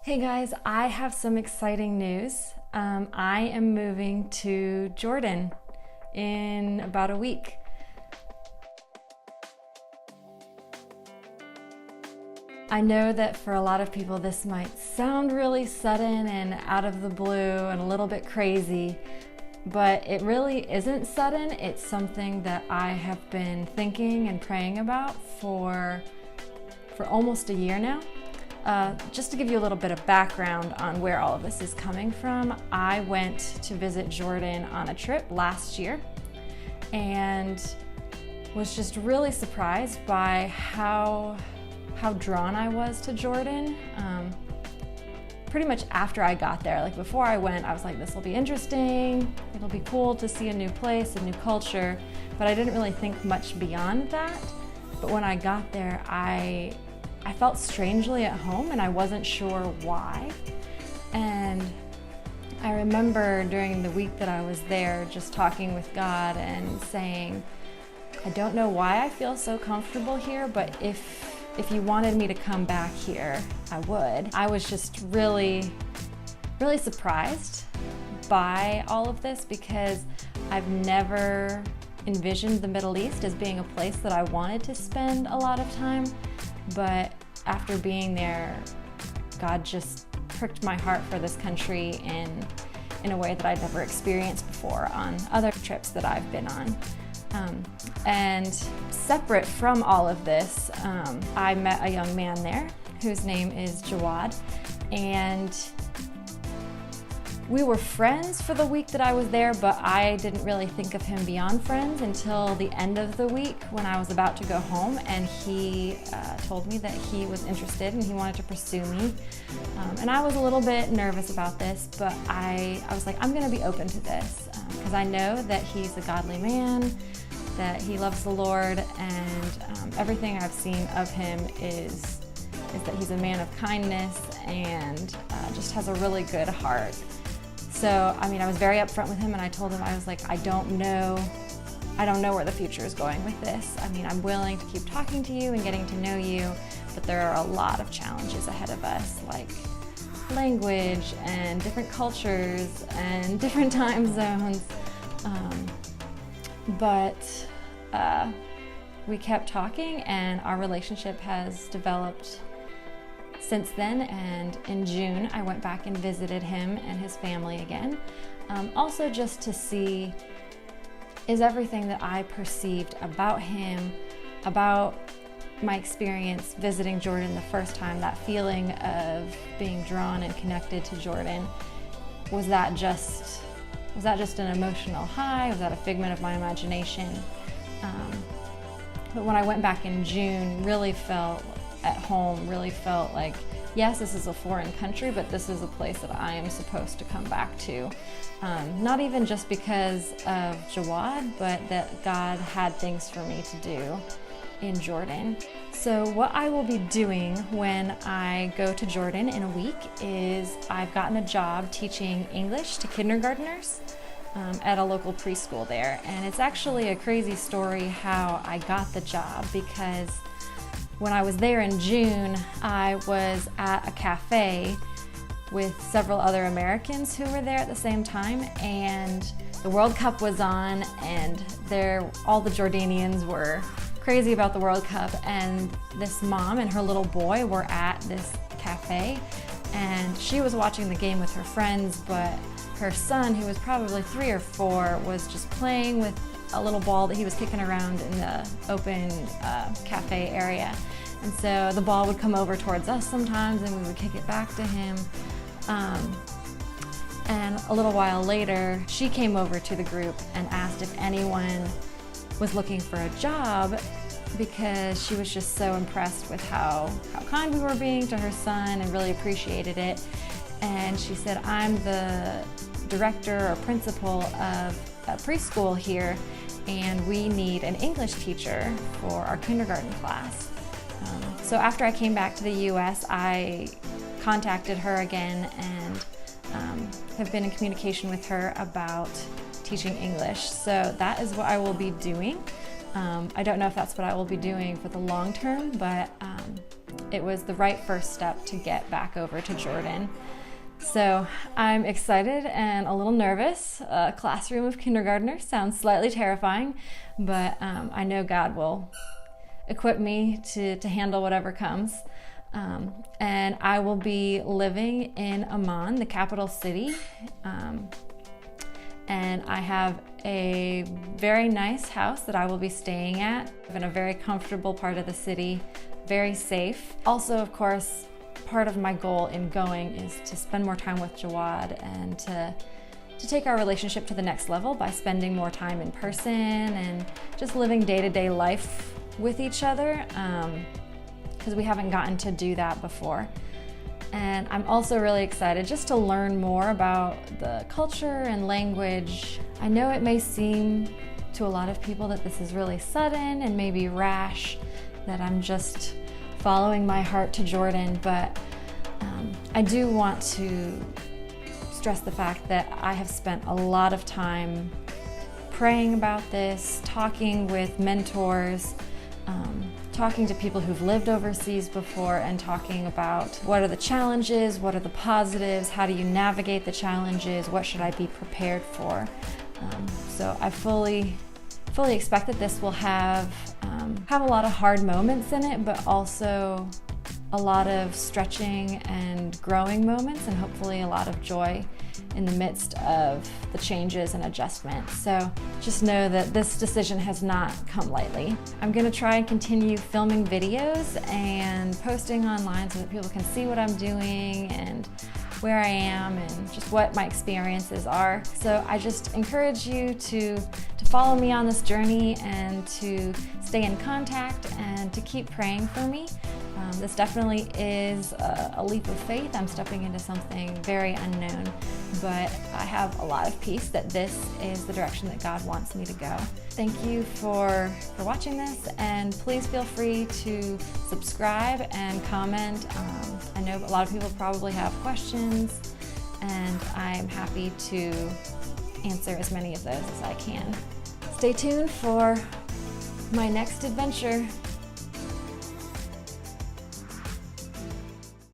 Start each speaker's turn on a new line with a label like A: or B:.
A: Hey guys, I have some exciting news. I am moving to Jordan in about a week. I know that for a lot of people this might sound really sudden and out of the blue and a little bit crazy, but it really isn't sudden. It's something that I have been thinking and praying about for almost a year now. Just to give you a little bit of background on where all of this is coming from, I went to visit Jordan on a trip last year and was just really surprised by how drawn I was to Jordan. Pretty much after I got there, like before I went, I was like, this will be interesting, it'll be cool to see a new place, a new culture, but I didn't really think much beyond that. But when I got there, I felt strangely at home and I wasn't sure why. And I remember during the week that I was there just talking with God and saying, I don't know why I feel so comfortable here, but if you wanted me to come back here, I would. I was just really surprised by all of this because I've never envisioned the Middle East as being a place that I wanted to spend a lot of time. But after being there, God just pricked my heart for this country in a way that I'd never experienced before on other trips that I've been on. And separate from all of this, I met a young man there whose name is Jawad, and we were friends for the week that I was there, but I didn't really think of him beyond friends until the end of the week when I was about to go home, and he told me that he was interested and he wanted to pursue me. And I was a little bit nervous about this, but I was like, I'm gonna be open to this because I know that he's a godly man, that he loves the Lord, and everything I've seen of him is that he's a man of kindness and just has a really good heart. So, I mean, I was very upfront with him and I told him, I was like, I don't know where the future is going with this. I mean, I'm willing to keep talking to you and getting to know you, but there are a lot of challenges ahead of us, like language and different cultures and different time zones. But we kept talking and our relationship has developed since then, and in June I went back and visited him and his family again. Also just to see, is everything that I perceived about him, about my experience visiting Jordan the first time, that feeling of being drawn and connected to Jordan, was that just an emotional high? Was that a figment of my imagination? But when I went back in June, really felt at home, really felt like, yes, this is a foreign country, but this is a place that I am supposed to come back to. Not even just because of Jawad, but that God had things for me to do in Jordan. So what I will be doing when I go to Jordan in a week is I've gotten a job teaching English to kindergartners at a local preschool there. And it's actually a crazy story how I got the job, because when I was there in June, I was at a cafe with several other Americans who were there at the same time, and the World Cup was on, and all the Jordanians were crazy about the World Cup, and this mom and her little boy were at this cafe, and she was watching the game with her friends, but her son, who was probably 3 or 4, was just playing with a little ball that he was kicking around in the open cafe area. And so the ball would come over towards us sometimes and we would kick it back to him. And a little while later, she came over to the group and asked if anyone was looking for a job, because she was just so impressed with how kind we were being to her son and really appreciated it. And she said, I'm the director or principal of a preschool here, and we need an English teacher for our kindergarten class. So after I came back to the US, I contacted her again and have been in communication with her about teaching English. So that is what I will be doing. I don't know if that's what I will be doing for the long term, but it was the right first step to get back over to Jordan. So I'm excited and a little nervous. A classroom of kindergartners sounds slightly terrifying, but I know God will equip me to handle whatever comes. And I will be living in Amman, the capital city. And I have a very nice house that I will be staying at in a very comfortable part of the city, very safe. Also, of course, part of my goal in going is to spend more time with Jawad and to take our relationship to the next level by spending more time in person and just living day-to-day life with each other, because we haven't gotten to do that before. And I'm also really excited just to learn more about the culture and language. I know it may seem to a lot of people that this is really sudden and maybe rash, that I'm just following my heart to Jordan, but I do want to stress the fact that I have spent a lot of time praying about this, talking with mentors, talking to people who've lived overseas before, and talking about what are the challenges, what are the positives, how do you navigate the challenges, what should I be prepared for. So I fully expect that this will have a lot of hard moments in it, but also a lot of stretching and growing moments, and hopefully a lot of joy in the midst of the changes and adjustments. So just know that this decision has not come lightly. I'm gonna try and continue filming videos and posting online so that people can see what I'm doing and where I am and just what my experiences are. So I just encourage you to follow me on this journey and to stay in contact and to keep praying for me. This definitely is a leap of faith. I'm stepping into something very unknown, but I have a lot of peace that this is the direction that God wants me to go. Thank you for watching this, and please feel free to subscribe and comment. I know a lot of people probably have questions, and I'm happy to answer as many of those as I can. Stay tuned for my next adventure.